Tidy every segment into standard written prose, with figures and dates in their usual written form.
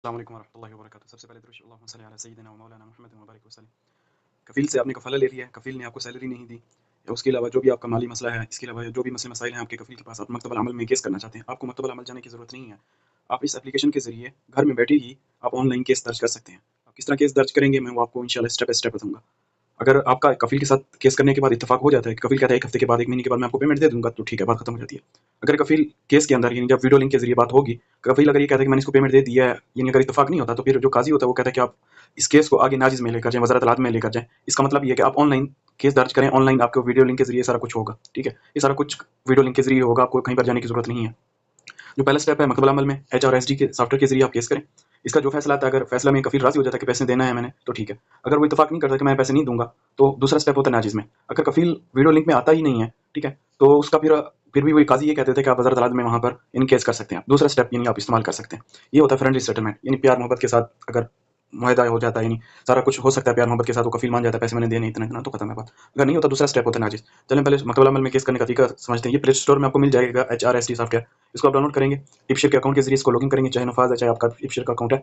अस्सलाम वालेकुम वरहमतुल्लाहि वबरकातुहू। सबसे पहले दुरूद अल्लाहुम्मा सल्लि अला सय्यिदिना व मौलाना मुहम्मद व बारिक वसल्लम। कफ़ील से आपने कफ़ाला ले लिया है, कफ़ील ने आपको सैलरी नहीं दी, या उसके अलावा जो भी आपका माली मसला है, इसके अलावा जो भी मसले मसाइल हैं आपके कफ़ील के पास, आप मकतबल अमल में केस करना चाहते हैं, आपको मकतबल अमल जाने की ज़रूरत नहीं है। आप इस एप्लीकेशन के ज़रिए घर में बैठे ही आप ऑनलाइन केस दर्ज कर सकते हैं। आप किस तरह केस दर्ज करेंगे, मैं वो आपको इंशाल्लाह स्टेप बाय स्टेप बताऊँगा। अगर आपका कफ़ील के साथ केस करने के बाद इत्तेफ़ाक हो जाता है कि कफ़ील कहता है 1 हफ़्ते के बाद, 1 महीने के बाद मैं आपको पेमेंट दे दूँगा, तो ठीक है, बात खत्म हो जाती है। अगर कफ़ील केस के अंदर यानी जब वीडियो लिंक के ज़रिए बात होगी, कफ़ील अगर ये कहता है कि मैंने इसको पेमेंट दे दिया है, यानी अगर इत्तेफ़ाक नहीं होता, तो फिर जो काज़ी होता है वो कहता है कि आप इस केस को आगे नाज़िज़ में लेकर जाएँ, वज़ारत अल-आदल में लेकर जाएँ। इसका मतलब ये है कि आप ऑनलाइन केस दर्ज करें, ऑनलाइन आपको वीडियो लिंक के ज़रिए सारा कुछ होगा, ठीक है? ये सारा कुछ वीडियो लिंक के ज़रिए होगा, आपको कहीं पर जाने की ज़रूरत नहीं है। जो पहला स्टेप है मकतबल अमल में HRSD के सॉफ्टवेयर के ज़रिए आप केस करें। इसका जो फैसला आता है, अगर फैसला में कफ़ील राज़ी हो जाता है कि पैसे देना है मैंने, तो ठीक है। अगर वो इत्तेफ़ाक नहीं करता कि मैं पैसे नहीं दूँगा, तो दूसरा स्टेप होता है नाजिज़ में। अगर कफ़ील वीडियो लिंक में आता ही नहीं है, ठीक है? तो उसका फिर भी वही काज़ी ये कहते थे कि आप वज़ारत अल-आदल में वहाँ पर इन केस कर सकते हैं। दूसरा स्टेप यानी आप इस्तेमाल कर सकते हैं। ये होता है फ्रेंडली सेटलमेंट, यानी प्यार-मोहब्बत के साथ अगर मुआहदा हो जाता है, यानी सारा कुछ हो सकता है प्यार-मोहब्बत के साथ, वो कफ़ील मान जाता है पैसे मैंने देने इतना-इतना, तो खत्म है बात। अगर नहीं होता, दूसरा स्टेप होता है नाजिज़। चलें पहले मकतबल अमल में केस करने का तरीका समझते हैं। ये प्ले स्टोर में आपको मिल जाएगा HRSD सॉफ्टवेयर। इसको आप डाउनलोड करेंगे, टिपशेयर के अकाउंट के ज़रिए इसको लॉगिन करेंगे, चाहे नफाज़ है, चाहे आपका टिपशेयर का अकाउंट है।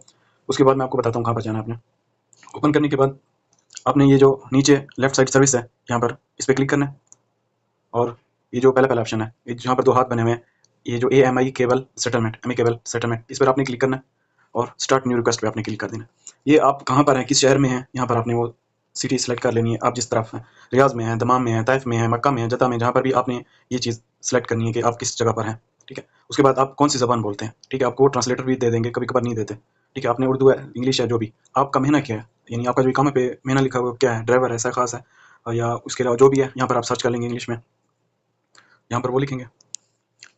उसके बाद मैं आपको बताता हूँ कहाँ पर जाना है आपने। ओपन करने के बाद आपने ये जो नीचे लेफ्ट साइड सर्विस है, यहाँ पर इस पे क्लिक करना है, और ये जो पहला ऑप्शन है, ये जहाँ पर 2 हाथ बने हुए हैं, ये जो एमिकेबल सेटलमेंट, इस पर आपने क्लिक करना है और स्टार्ट न्यू रिक्वेस्ट पे आपने क्लिक कर देना है। ये आप कहाँ पर हैं, किस शहर में हैं, यहाँ पर आपने वो सिटी सेलेक्ट कर लेनी है। आप जिस तरफ हैं, रियाज़ में हैं, दमाम में हैं, ताइफ में हैं, मक्का में हैं, जद्दा में, जहाँ पर भी आपने ये चीज़ सेलेक्ट करनी है कि आप किस जगह पर हैं, ठीक है? उसके बाद आप कौन सी ज़बान बोलते हैं, ठीक है? आपको वो ट्रांसलेटर भी दे देंगे, कभी-कभार नहीं देते, ठीक है? आपने उर्दू है, इंग्लिश है, जो भी। आपका मेहना क्या है, यानी आपका जो इकामा पे मेहना लिखा हुआ क्या है, ड्राइवर है, सखास है, या उसके अलावा जो भी है, यहाँ पर आप सर्च कर लेंगे इंग्लिश में, यहाँ पर वो लिखेंगे।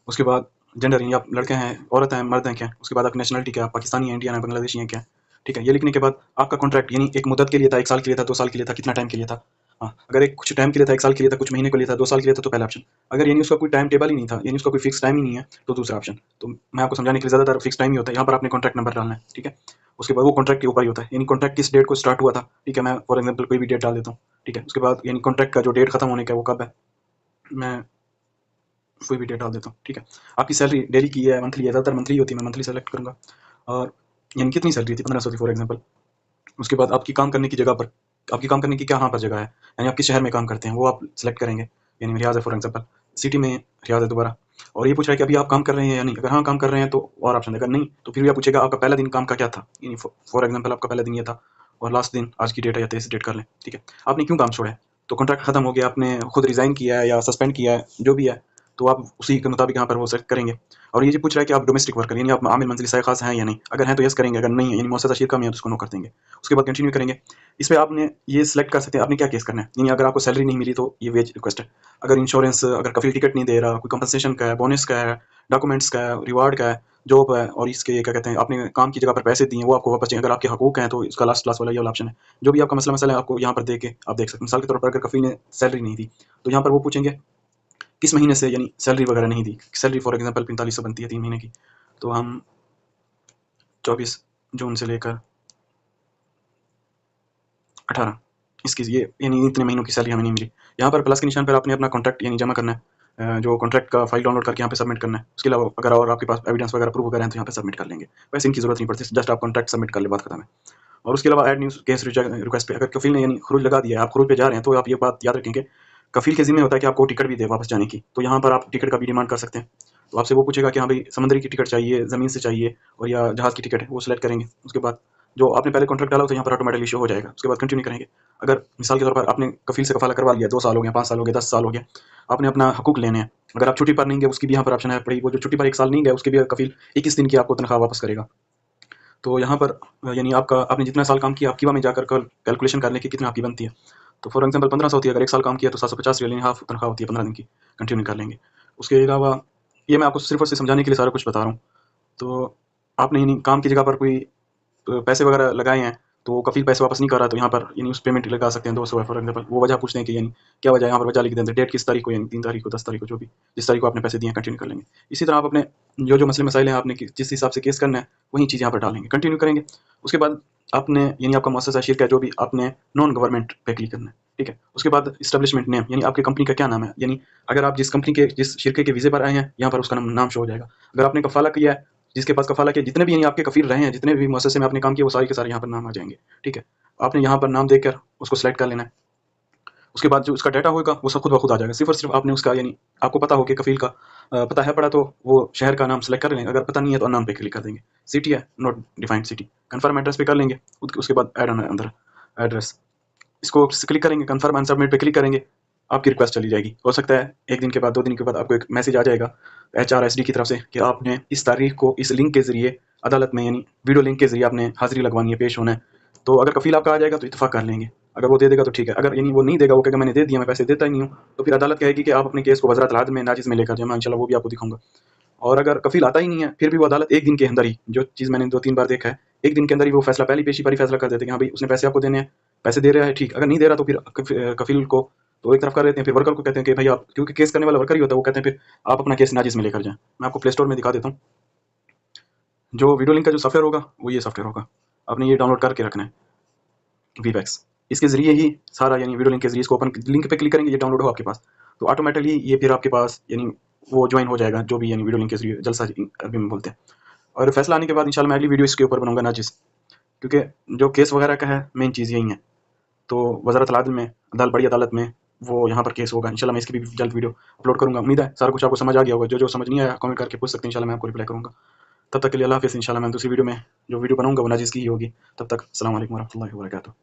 उसके बाद जेंडर, यानी आप लड़के हैं, औरत हैं, मर्द हैं क्या है। उसके बाद आपकी नेशनलिटी क्या है, पाकिस्तानी है, इंडियन है, बांग्लादेशी है क्या है, ठीक है? ये लिखने के बाद आपका कॉन्ट्रैक्ट यानी एक मुद्दत के लिए था, 1 साल के लिए था, 2 साल के लिए था, कितना टाइम के लिए था? हाँ, अगर एक कुछ टाइम के लिए था, 1 साल के लिए था, कुछ महीने के लिए था, 2 साल के लिए था, तो पहला ऑप्शन। अगर यानी उसका कोई टाइम टेबल ही नहीं था, यानी उसका कोई फिक्स टाइम ही नहीं है, तो दूसरा ऑप्शन। तो मैं आपको समझाने के लिए ज़्यादातर फिक्स टाइम ही होता है, यहाँ पर आपने कॉन्ट्रैक्ट नंबर डालना है, ठीक है? उसके बाद वो कॉन्ट्रैक्ट के ऊपर ही होता है, यानी कॉन्ट्रैक्ट किस डेट को स्टार्ट हुआ था, ठीक है? मैं फॉर एग्जाम्पल कोई भी डेट डाल देता हूँ, ठीक है? उसके बाद यानी कॉन्ट्रैक्ट का जो डेट खत्म होने का है, वो कब है, मैं कोई भी डेट डाल देता हूँ, ठीक है? आपकी सैलरी डेली की है, मंथली है, ज़्यादातर मंथली होती है, मैं मंथली सेलेक्ट करूँगा। और यानी कितनी सैलरी थी, 1500 थी फॉर एग्जाम्पल। उसके बाद आपकी काम करने की जगह पर, आपकी काम करने की कहाँ पर जगह है, यानी आप किस शहर में काम करते हैं, वो आप सेलेक्ट करेंगे। यानी रियाज़ है फॉर एग्जाम्पल, सिटी में रियाज़ है दोबारा। और ये पूछ रहा है कि अभी आप काम कर रहे हैं या नहीं। अगर हाँ काम कर रहे हैं तो और ऑप्शन है, अगर नहीं तो फिर भी आप पूछेगा आपका पहला दिन काम का क्या था, यानी फॉर एग्जाम्पल आपका पहला दिन ये था और लास्ट दिन आज की डेट है या 23 डेट कर लें, ठीक है? आपने क्यों काम छोड़ा है, तो कॉन्ट्रैक्ट खत्म हो गया, आपने खुद रिज़ाइन किया है या सस्पेंड किया है, जो भी है, तो आप उसी के मुताबिक यहाँ पर वो सेलेक्ट करेंगे। और ये पूछ रहा है कि आप डोमेस्टिक वर्कर यानी आप आमिल मंजिल सह खास हैं या नहीं। अगर हैं तो यस करेंगे, अगर नहीं है यानी मुअस्ससा शिरका में है तो उसको नो कर देंगे। उसके बाद कंटिन्यू करेंगे। इसमें आपने ये सिलेक्ट कर सकते हैं आपने क्या केस करना है, यानी अगर आपको सैलरी नहीं मिली तो ये वेज रिक्वेस्ट है। अगर इंश्योरेंस, अगर कफील टिकट नहीं दे रहा, कोई कंपनसेशन का है, बोनस का है, डॉक्यूमेंट्स का है, रिवार्ड का है, जॉब है, और इसके क्या कहते हैं आपने काम की जगह पर पैसे दिए वो आपको वापस चाहिए, अगर आपके हकूक हैं तो इसका लास्ट क्लास वाला ये वाला ऑप्शन है। जो भी आपका मसला मसला है आपको यहाँ पर दे के आप देख सकते हैं। मिसाल के तौर पर अगर कफील ने सैलरी नहीं दी तो यहाँ पर वो पूछेंगे किस महीने से, यानी सैलरी वगैरह नहीं दी। सैलरी फॉर एग्जाम्पल 4500 बनती है 3 महीने की, तो हम 24 जून से लेकर 18 इसकी ये यानी इतने महीनों की सैलरी हमें नहीं मिली। यहाँ पर प्लस के निशान पर आपने अपना कॉन्ट्रैक्ट यानी जमा करना है, जो कॉन्ट्रैक्ट का फाइल डाउनलोड करके यहाँ पे सबमिट करना है। उसके अलावा अगर और आपके पास एविडेंस वगैरह प्रूफ वगैरह हैं तो यहाँ पे सबमिट कर लेंगे। वैसे इनकी जरूरत नहीं पड़ती, जस्ट आप कॉन्ट्रैक्ट सबमिट कर ले, बात खत्म है। और उसके अलावा ऐड न्यूज़ केस रिक्वेस्ट पे अगर कफील ने यानी खरूज लगा दिया है, आप खरूज पे जा रहे हैं, तो आप ये बात याद रखेंगे कफील के जिम्मे होता है कि आपको टिकट भी दे वापस जाने की, तो यहाँ पर आप टिकट का भी डिमांड कर सकते हैं। तो आपसे वो पूछेगा कि हाँ भाई समुद्री की टिकट चाहिए, ज़मीन से चाहिए, और या जहाज़ की टिकट है, वो सिलेक्ट करेंगे। उसके बाद जो आपने पहले कॉन्ट्रैक्ट डाला तो यहाँ पर ऑटोमेटिकली शो हो जाएगा। उसके बाद कंटिन्यू करेंगे। अगर मिसाल के तौर पर आपने कफील से कफाला करवा लिया, 2 साल हो गए, 5 साल हो गए, 10 साल हो गया, आपने अपना हकूक लेने हैं। अगर आप छुट्टी पर नहीं गए उसकी भी यहाँ पर ऑप्शन है पड़ी, वो जो छुट्टी पर 1 साल नहीं गए उसके भी कफील 21 दिन की आपको तनख्वाह वापस करेगा। तो यहाँ पर यानी आपका आपने जितना साल काम किया आप कीमा में जाकर कल कैलकुलेशन कर लें कि कितना आपकी बनती है। तो फॉर एग्जांपल 1500 होती है, अगर 1 साल काम किया तो 750 रियल यानी हाफ तनख्वाह होती है 15 दिन की। कंटिन्यू कर लेंगे। उसके अलावा ये मैं आपको सिर्फ और सिर्फ समझाने के लिए सारा कुछ बता रहा हूँ। तो आपने यानी काम की जगह पर कोई पैसे वगैरह लगाए हैं तो कफील पैसे वापस नहीं कर रहा, तो यहाँ पर यानी उस पेमेंट लगा सकते हैं 200 फॉर एग्जाम्पल। वो वजह पूछते हैं कि यानी क्या वजह है, यहाँ पर वजह लिख देते हैं, डेट किस तारीख को, यानी 3 तारीख को, 10 तारीख को, जो भी जिस तारीख को आपने पैसे दिए कंटिन्यू कर लेंगे। इसी तरह आप अपने जो जो मसले मसाइल हैं आपने जिस हिसाब से केस करना है वही चीज़ यहाँ पर डालेंगे, कंटिन्यू करेंगे। उसके बाद आपने यानी आपका मुअस्ससा शिरका जो भी आपने नॉन गवर्नमेंट पे क्लिक करना है, ठीक है? उसके बाद इस्टेब्लिशमेंट नेम यानी आपकी कंपनी का क्या नाम है, यानी अगर आप जिस कंपनी के जिस शिरके के वीज़े पर आए हैं यहाँ पर उसका नाम शो हो जाएगा। अगर आपने कफाला किया है जिसके पास कफ़ाला के जितने भी यानी आपके कफ़ील रहे हैं, जितने भी मुअस्ससे में आपने काम किया, वो सारे के सारे यहाँ पर नाम आ जाएंगे। ठीक है, आपने यहाँ पर नाम देकर उसको सेलेक्ट कर लेना है। उसके बाद जो उसका डाटा होगा वो सब खुद ब खुद आ जाएगा। सिर्फ और सिर्फ आपने उसका यानी आपको पता हो कि कफ़ील का पता है पड़ा, तो वो शहर का नाम सेलेक्ट कर लेंगे। अगर पता नहीं है तो नाम पे क्लिक कर देंगे। सिटी है, not defined city, confirm address पे कर लेंगे। उसके बाद ऐड अंदर एड्रेस, इसको क्लिक करेंगे, कन्फर्म एंड सबमिट पे क्लिक करेंगे, आपकी रिक्वेस्ट चली जाएगी। हो सकता है 1 दिन के बाद, 2 दिन के बाद आपको एक मैसेज आ जाएगा HRSD की तरफ से कि आपने इस तारीख को इस लिंक के ज़रिए अदालत में यानी वीडियो लिंक के ज़रिए आपने हाज़िरी लगवानी है, पेश होना है। तो अगर कफ़ील आपका आ जाएगा तो इत्तेफाक कर लेंगे, अगर वो दे देगा तो ठीक है। अगर यानी वो नहीं देगा, वो कहेगा मैंने दे दिया, मैं पैसे देता ही नहीं हूँ, तो फिर अदालत कहेगी कि आप अपने केस को वज़रात अल-अदल में नाजिज़ में लेकर जाएँ। मैं इंशाल्लाह वो भी आपको दिखाऊँगा। और अगर कफ़ील आता ही नहीं है, फिर भी वो अदालत 1 दिन के अंदर ही, जो चीज़ मैंने 2-3 बार देखा है, 1 दिन के अंदर ही वो फैसला पहली पेशी पर ही फैसला कर देते हैं कि हाँ भाई उसने पैसे आपको देने हैं, पैसे दे रहा है ठीक, अगर नहीं दे रहा तो फिर कफ़ील को तो एक तरफ कर देते हैं, फिर वर्कर को कहते हैं कि भाई आप, क्योंकि केस करने वाला वर्कर ही होता है, वो कहते हैं फिर आप अपना केस नाजिज़ में लेकर जाएँ। मैं आपको प्ले स्टोर में दिखा देता हूँ। जो वीडियो लिंक का जो सॉफ्टवेयर होगा वो ये सॉफ्टवेयर होगा, आपने ये डाउनलोड करके रखना है, वीवैक्स। इसके ज़रिए ही सारा यानी वीडियो लिंक के ज़रिए इसको ओपन लिंक पे क्लिक करेंगे, ये डाउनलोड हो आपके पास, तो ऑटोमेटिकली ये फिर आपके पास यानी वो ज्वाइन हो जाएगा, जो भी यानी वीडियो लिंक के ज़रिए जलसा अरबी में बोलते हैं। और फैसला आने के बाद इंशाल्लाह मैं अगली वीडियो इसके ऊपर बनाऊंगा नाजिज़, क्योंकि जो केस वगैरह का है मेन चीज़ यही है। तो वज़ारत अल-अदल में, बड़ी अदालत में वो यहाँ पर केस होगा। इंशाल्लाह मैं इसकी भी जल्द वीडियो अपलोड करूँगा। उम्मीद है सारा कुछ आपको समझ आ गया होगा। जो समझ नहीं आया कमेंट करके पूछ सकते हैं, इंशाल्लाह मैं आपको रिप्लाई करूँगा। तब तक के लिए अल्लाह हाफ़िज़। इंशाल्लाह मैं दूसरी वीडियो में जो वीडियो बनाऊँगा वो नाजिज़ की ही होगी। तब तक अस्सलाम वालेकुम वरहमतुल्लाहि वबरकातुहू।